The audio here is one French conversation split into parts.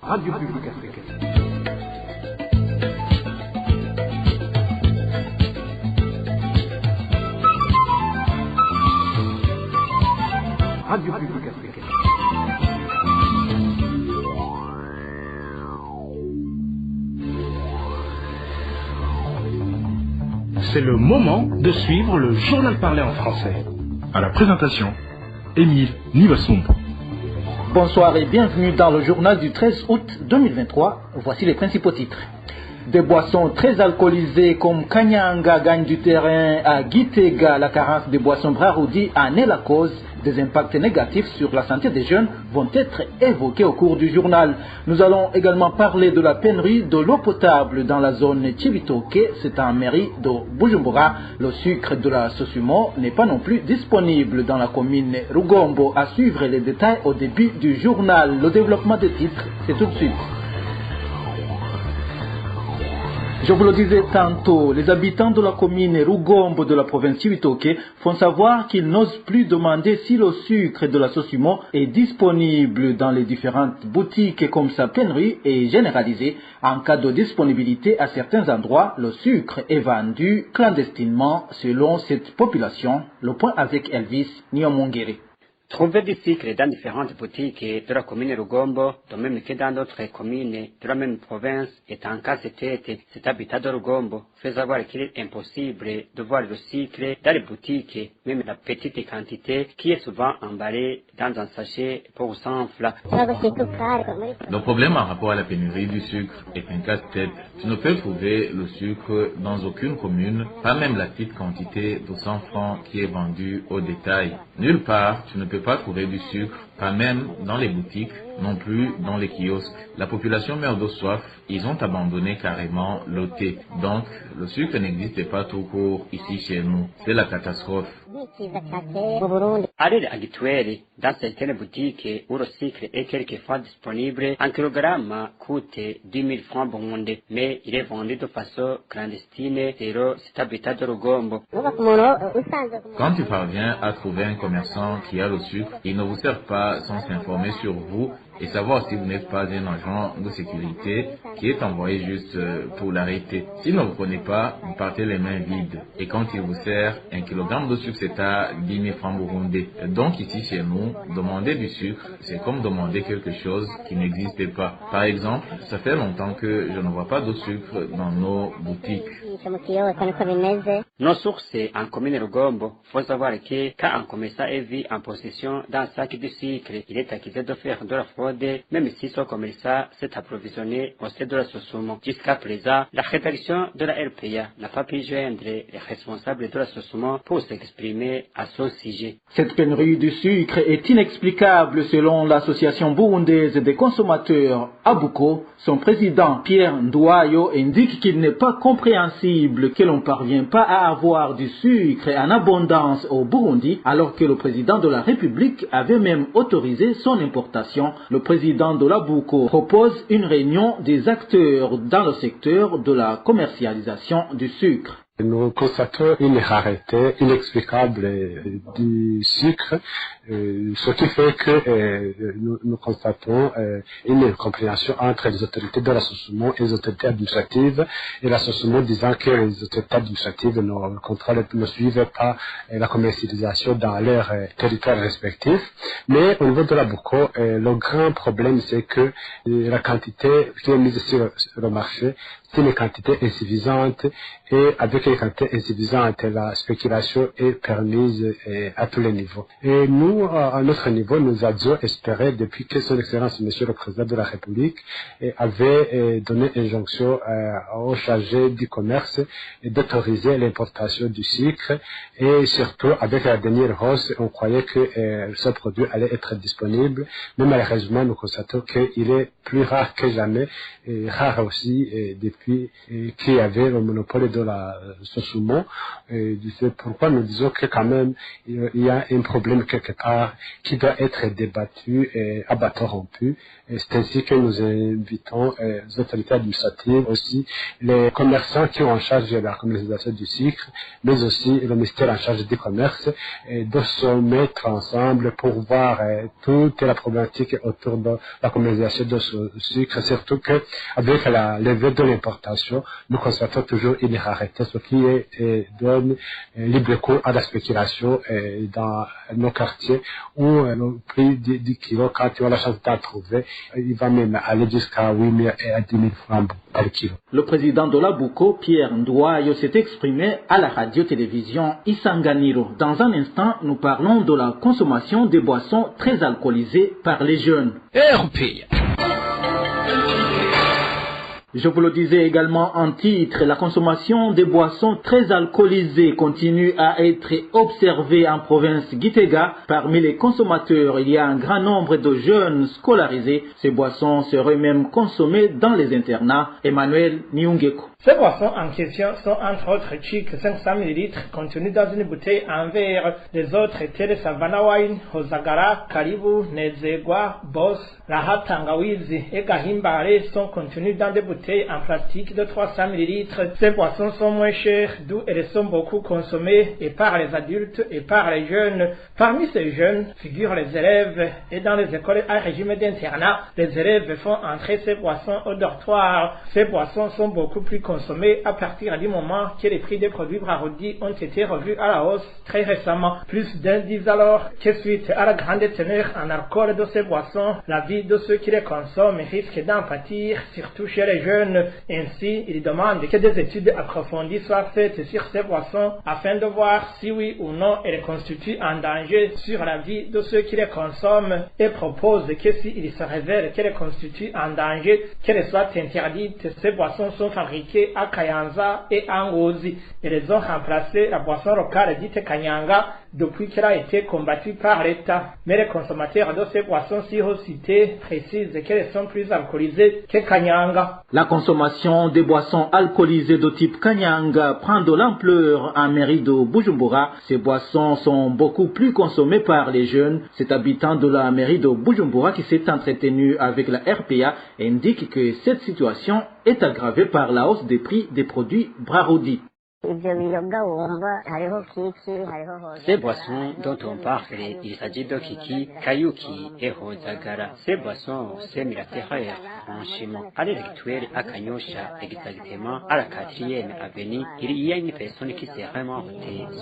Radio Publique Africaine. Radio Publique Africaine. C'est le moment de suivre le journal parlé en français. À la présentation, Émile Nivasumpo. Bonsoir et bienvenue dans le journal du 13 août 2023. Voici les principaux titres. Des boissons très alcoolisées comme Kanyanga gagnent du terrain à Gitega. La carence des boissons Braroudi en est la cause. Des impacts négatifs sur la santé des jeunes vont être évoqués au cours du journal. Nous allons également parler de la pénurie de l'eau potable dans la zone Chibitoke, c'est en mairie de Bujumbura. Le sucre de la Sosumo n'est pas non plus disponible dans la commune Rugombo. À suivre les détails au début du journal. Le développement des titres, c'est tout de suite. Je vous le disais tantôt, les habitants de la commune Rugombo de la province Chibitoke font savoir qu'ils n'osent plus demander si le sucre de la Sosumo est disponible dans les différentes boutiques comme sa pénurie est généralisée. En cas de disponibilité à certains endroits, le sucre est vendu clandestinement selon cette population. Le point avec Elvis Nyomongere. Trouver du sucre dans différentes boutiques de la commune Rugombo, de même que dans d'autres communes de la même province, est un casse-tête. Cet habitat de Rugombo fait savoir qu'il est impossible de voir le sucre dans les boutiques, même la petite quantité qui est souvent emballée dans un sachet pour s'enfler. Le problème en rapport à la pénurie du sucre est un casse-tête. Tu ne peux trouver le sucre dans aucune commune, pas même la petite quantité de 100 francs qui est vendue au détail. Nulle part, tu ne peux pas trouver du sucre, pas même dans les boutiques, non plus dans les kiosques. La population meurt de soif, ils ont abandonné carrément le thé. Donc, le sucre n'existe pas tout court ici chez nous. C'est la catastrophe. À l'heure actuelle, dans certaines boutiques où le sucre est quelquefois disponible, un kilogramme coûte 10 000 francs burundais, mais il est vendu de façon clandestine sur cet habitat de Rugombo. Quand tu parviens à trouver un commerçant qui a le sucre, il ne vous sert pas sans s'informer sur vous et savoir si vous n'êtes pas un agent de sécurité qui est envoyé juste pour l'arrêter. S'il ne vous connaît pas, vous partez les mains vides. Et quand il vous sert, un kilogramme de sucre c'est à 10 000 francs burundais. Donc ici chez nous, demander du sucre, c'est comme demander quelque chose qui n'existait pas. Par exemple, ça fait longtemps que je ne vois pas de sucre dans nos boutiques. Nos sources en commune Rugombo faut savoir que quand un commerçant est vu en possession d'un sac de sucre, il est accusé de faire de la fraude, même si son commerçant s'est approvisionné au sein de la Sosumo. Jusqu'à présent, la rédaction de la RPA n'a pas pu joindre les responsables de la Sosumo pour s'exprimer à ce sujet. Cette pénurie du sucre est inexplicable selon l'association burundaise des consommateurs Abuko. Son président Pierre Ndouayo indique qu'il n'est pas compréhensible que l'on ne parvient pas à avoir du sucre en abondance au Burundi alors que le président de la République avait même autorisé son importation. Le président de l'Abuko propose une réunion des acteurs dans le secteur de la commercialisation du sucre. Nous constatons une rareté inexplicable du sucre, ce qui fait que nous constatons une incompréhension entre les autorités de la Sosumo et les autorités administratives, et la Sosumo disant que les autorités administratives ne suivent pas la commercialisation dans leurs territoires respectifs. Mais au niveau de la Buko, le grand problème c'est que la quantité qui est mise sur le marché, c'est une quantité insuffisante, et avec une quantité insuffisante, la spéculation est permise à tous les niveaux. Et nous, à notre niveau, nous avions espéré, depuis que son Excellence, Monsieur le Président de la République, avait donné injonction au chargé du commerce d'autoriser l'importation du sucre, et surtout, avec la dernière hausse, on croyait que ce produit allait être disponible, mais malheureusement, nous constatons qu'il est plus rare que jamais, et rare aussi depuis qu'il y avait le monopole de la Sosumo. C'est pourquoi nous disons que quand même il y a un problème quelque part qui doit être débattu et à bâton rompu. C'est ainsi que nous invitons les autorités administratives, aussi les commerçants qui ont en charge de la commercialisation du sucre, mais aussi le ministère en charge du commerce, de se mettre ensemble pour voir toute la problématique autour de la commercialisation de ce sucre, surtout qu'avec la levée de l'importation, nous constatons toujours une rareté, ce qui donne libre cours à la spéculation dans nos quartiers où le prix du kilo, quand tu as la chance d'en trouver, il va même aller jusqu'à 8 000 et à 10 000 francs par kilo. Le président de la Buko, Pierre Ndouayo, s'est exprimé à la radio-télévision Isanganiro. Dans un instant, nous parlons de la consommation des boissons très alcoolisées par les jeunes. RPA. Je vous le disais également en titre, la consommation des boissons très alcoolisées continue à être observée en province Gitega. Parmi les consommateurs, il y a un grand nombre de jeunes scolarisés. Ces boissons seraient même consommées dans les internats. Emmanuel Niungeko. Ces boissons en question sont entre autres Chic 500 ml contenues dans une bouteille en verre. Les autres étaient le Savannah Wine, Hozagara, Karibu, Nezegwa, Boss, Raha Tangawizi et Gahimbare sont contenues dans des bouteilles en plastique de 300 ml. Ces boissons sont moins chères, d'où elles sont beaucoup consommées et par les adultes et par les jeunes. Parmi ces jeunes figurent les élèves et dans les écoles à régime d'internat, les élèves font entrer ces boissons au dortoir. Ces boissons sont beaucoup plus consommées à partir du moment que les prix des produits Brarodi ont été revus à la hausse très récemment. Plus d'un disent alors que suite à la grande teneur en alcool de ces boissons, la vie de ceux qui les consomment risque d'en pâtir, surtout chez les jeunes. Ainsi, ils demandent que des études approfondies soient faites sur ces boissons afin de voir si oui ou non elles constituent un danger sur la vie de ceux qui les consomment et proposent que s'il se révèle qu'elles constituent un danger, qu'elles soient interdites. Ces boissons sont fabriquées à Kayanza et à Ngozi. Elles ont remplacé la boisson locale dite Kanyanga depuis qu'elle a été combattue par l'État. Mais les consommateurs de ces boissons si haut cités précisent qu'elles sont plus alcoolisées que Kanyanga. La consommation des boissons alcoolisées de type Kanyanga prend de l'ampleur en mairie de Bujumbura. Ces boissons sont beaucoup plus consommées par les jeunes. Cet habitant de la mairie de Bujumbura qui s'est entretenu avec la RPA indique que cette situation est aggravée par la hausse des prix des produits Brarodi. Ces boissons dont on parle, il s'agit de Kiki, Kayuki et Hozagara. Ces boissons, c'est militaire, franchement. À l'heure actuelle, à Kanyosha, exactement, à la 4e avenue, il y a une personne qui s'est morte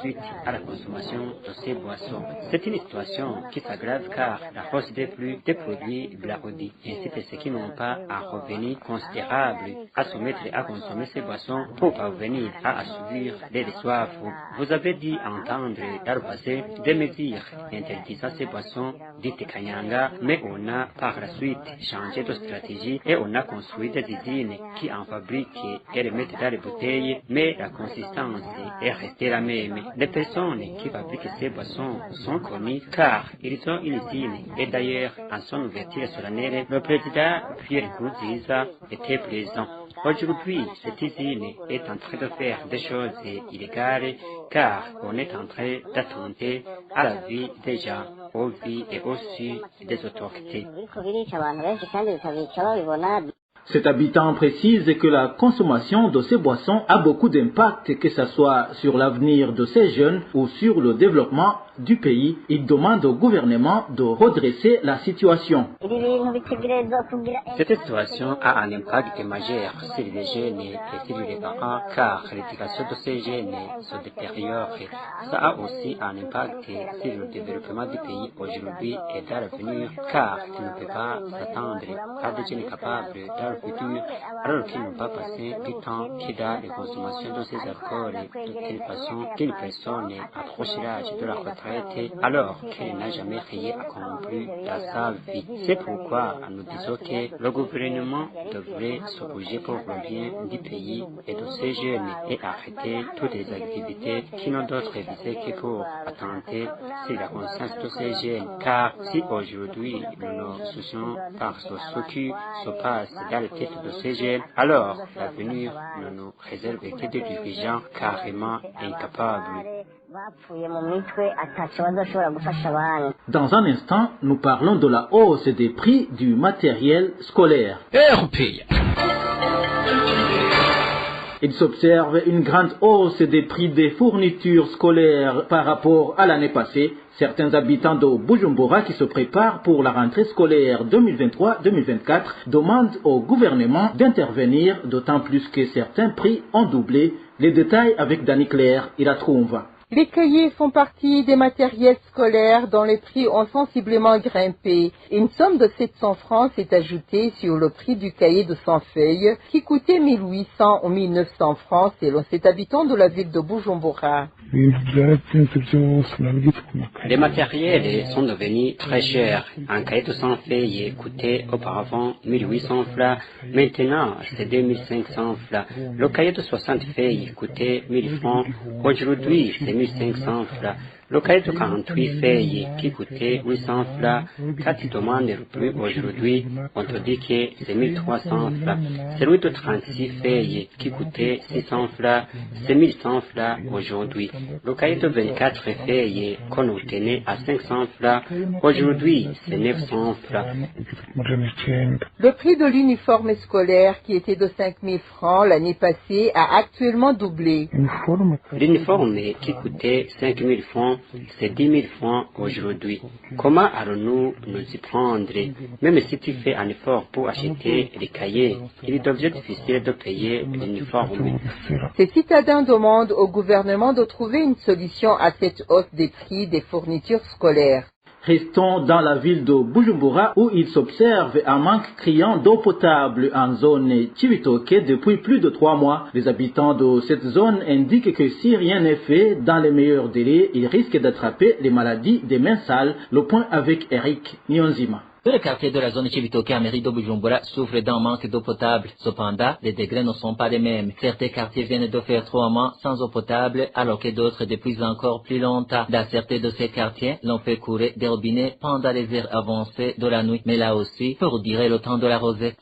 suite à la consommation de ces boissons. C'est une situation qui s'aggrave car la hausse des prix des produits Brarodi incite ceux qui n'ont pas un revenu considérable à se mettre à consommer ces boissons pour parvenir à assurer les soifs. Vous avez dû entendre dans le passé des mesures interdisant ces boissons dites Kanyanga, mais on a par la suite changé de stratégie et on a construit des usines qui en fabriquent et les mettent dans les bouteilles, mais la consistance est restée la même. Les personnes qui fabriquent ces boissons sont connues car ils ont une usine et d'ailleurs en son ouverture solennelle, le président Pierre Nkurunziza était présent. Aujourd'hui, cette usine est en train de faire des choses illégales car on est en train d'attenter à la vie des gens, aux vies et aussi des autorités. Cet habitant précise que la consommation de ces boissons a beaucoup d'impact, que ce soit sur l'avenir de ces jeunes ou sur le développement du pays. Il demande au gouvernement de redresser la situation. Cette situation a un impact majeur sur les jeunes et sur les parents car l'éducation de ces jeunes se détériore. Ça a aussi un impact sur le développement du pays aujourd'hui et dans l'avenir car tu ne peux pas s'attendre à des jeunes capables dans le futur alors qu'ils n'ont pas passé du temps qui dans les consommations de ces alcools de telle façon qu'une personne approche l'âge de la retraite s'arrête alors qu'elle n'a jamais rien accompli dans sa vie. C'est pourquoi nous disons que le gouvernement devrait se bouger pour le bien du pays et de ses jeunes et arrêter toutes les activités qui n'ont d'autre visée que pour attenter sur la conscience de ces jeunes. Car si aujourd'hui nous nous soucions par ce qui se passe dans les têtes de ces jeunes, alors l'avenir ne nous réserve que des dirigeants carrément incapables. Dans un instant, nous parlons de la hausse des prix du matériel scolaire. Il s'observe une grande hausse des prix des fournitures scolaires par rapport à l'année passée. Certains habitants de Bujumbura qui se préparent pour la rentrée scolaire 2023-2024 demandent au gouvernement d'intervenir, d'autant plus que certains prix ont doublé. Les détails avec Dani Claire, il la trouve. Les cahiers font partie des matériels scolaires dont les prix ont sensiblement grimpé. Une somme de 700 francs s'est ajoutée sur le prix du cahier de 100 feuilles qui coûtait 1800 ou 1900 francs selon cet habitant de la ville de Bujumbura. Les matériels sont devenus très chers. Un cahier de 100 feuilles coûtait auparavant 1800 francs. Maintenant, c'est 2500 francs. Le cahier de 60 feuilles coûtait 1000 francs. Aujourd'hui, c'est 1500 francs. Le cahier de 48 feuilles qui coûtait 800 francs, quand tu demandes le prix aujourd'hui, on te dit que c'est 1300 francs. Celui de 36 feuilles qui coûtait 600 francs, c'est 1100 francs aujourd'hui. Le cahier de 24 feuilles qu'on obtenait à 500 francs, aujourd'hui c'est 900 francs. Le prix de l'uniforme scolaire qui était de 5000 francs l'année passée a actuellement doublé. L'uniforme qui coûtait 5000 francs, c'est 10 000 francs aujourd'hui. Comment allons-nous nous y prendre? Même si tu fais un effort pour acheter les cahiers, il devient difficile de payer l'uniforme. Ces citadins demandent au gouvernement de trouver une solution à cette hausse des prix des fournitures scolaires. Restons dans la ville de Bujumbura où il s'observe un manque criant d'eau potable en zone Chibitoke depuis plus de 3 mois. Les habitants de cette zone indiquent que si rien n'est fait dans les meilleurs délais, ils risquent d'attraper les maladies des mains sales. Le point avec Eric Nyonzima. Tous les quartiers de la zone Chibitoke à mairie de Bujumbura souffrent d'un manque d'eau potable. Cependant, les degrés ne sont pas les mêmes. Certains quartiers viennent de faire 3 mois sans eau potable, alors que d'autres depuis encore plus longtemps. Dans certains de ces quartiers, l'on fait courir des robinets pendant les heures avancées de la nuit, mais là aussi, pour durer le temps de la rosée.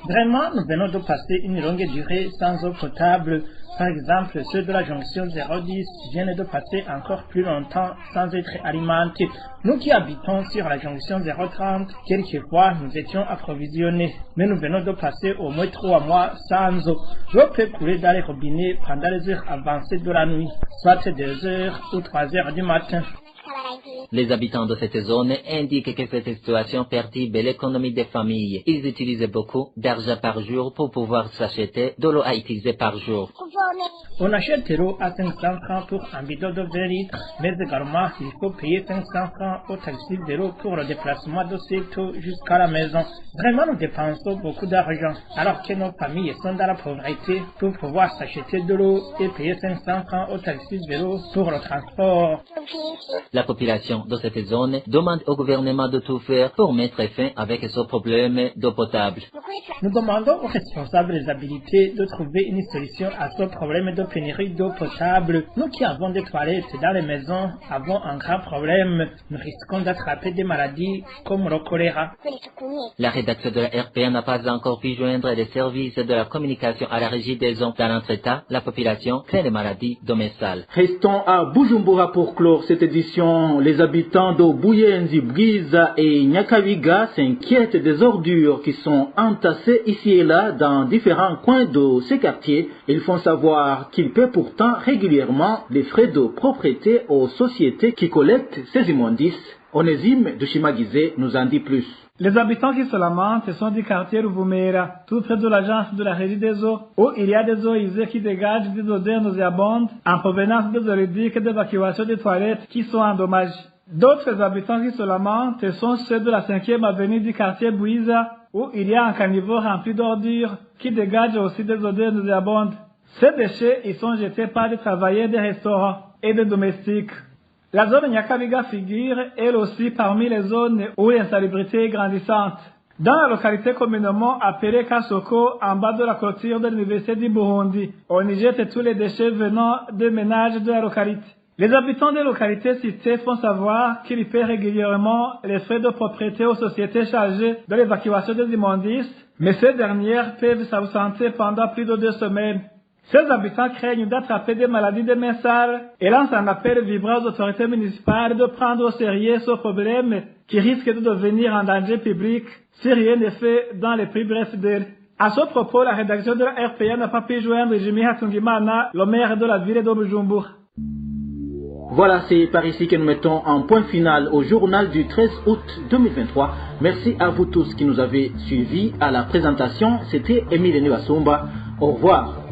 Vraiment, nous venons de passer une longue durée sans eau potable. Par exemple, ceux de la jonction 010 viennent de passer encore plus longtemps sans être alimentés. Nous qui habitons sur la jonction 030, quelquefois nous étions approvisionnés, mais nous venons de passer au moins 3 mois sans eau. L'eau peut couler dans les robinets pendant les heures avancées de la nuit, soit 2 heures ou 3 heures du matin. Les habitants de cette zone indiquent que cette situation perturbe l'économie des familles. Ils utilisent beaucoup d'argent par jour pour pouvoir s'acheter de l'eau à utiliser par jour. On achète l'eau à 500 francs pour un bidon de 20 litres, mais également il faut payer 500 francs au taxi de l'eau pour le déplacement de cette eau jusqu'à la maison. Vraiment, nous dépensons beaucoup d'argent, alors que nos familles sont dans la pauvreté pour pouvoir s'acheter de l'eau et payer 500 francs au taxi de l'eau pour le transport. La population de cette zone demande au gouvernement de tout faire pour mettre fin avec ce problème d'eau potable. Nous demandons aux responsables des habilités de trouver une solution à ce problème de pénurie d'eau potable. Nous qui avons des toilettes dans les maisons avons un grand problème. Nous risquons d'attraper des maladies comme le choléra. La rédaction de la RPA n'a pas encore pu joindre les services de la communication à la régie des eaux. Dans l'entretemps, la population craint les maladies de mains sales. Restons à Bujumbura pour clore cette édition. Les habitants de Buyenzi, Bwiza et Nyakabiga s'inquiètent des ordures qui sont entassées ici et là dans différents coins de ces quartiers. Ils font savoir qu'ils paient pourtant régulièrement les frais de propriété aux sociétés qui collectent ces immondices. Onésime de Chimagize nous en dit plus. Les habitants qui se lamentent sont du quartier Ruvumera, tout près de l'agence de la régie des eaux, où il y a des eaux usées qui dégagent des odeurs nauséabondes en provenance des oridiques d'évacuation des toilettes qui sont endommagées. D'autres habitants qui se lamentent sont ceux de la 5e avenue du quartier Bwiza, où il y a un caniveau rempli d'ordures qui dégage aussi des odeurs nauséabondes. Ces déchets y sont jetés par des travailleurs des restaurants et des domestiques. La zone Nyakabiga figure, elle aussi, parmi les zones où l'insalubrité est grandissante. Dans la localité communément appelée Kasoko, en bas de la clôture de l'université du Burundi, on y jette tous les déchets venant des ménages de la localité. Les habitants des localités citées font savoir qu'ils paient régulièrement les frais de propriété aux sociétés chargées de l'évacuation des immondices, mais ces dernières peuvent s'absenter pendant plus de 2 semaines. Ces habitants craignent d'attraper des maladies de mains sales et lancent un appel vibrant aux autorités municipales de prendre au sérieux ce problème qui risque de devenir un danger public si rien n'est fait dans les plus brefs délais. À ce propos, la rédaction de la RPA n'a pas pu joindre Jimmy Hatungimana, le maire de la ville de Bujumbura. Voilà, c'est par ici que nous mettons un point final au journal du 13 août 2023. Merci à vous tous qui nous avez suivis. À la présentation, c'était Émile Niwasumba. Au revoir.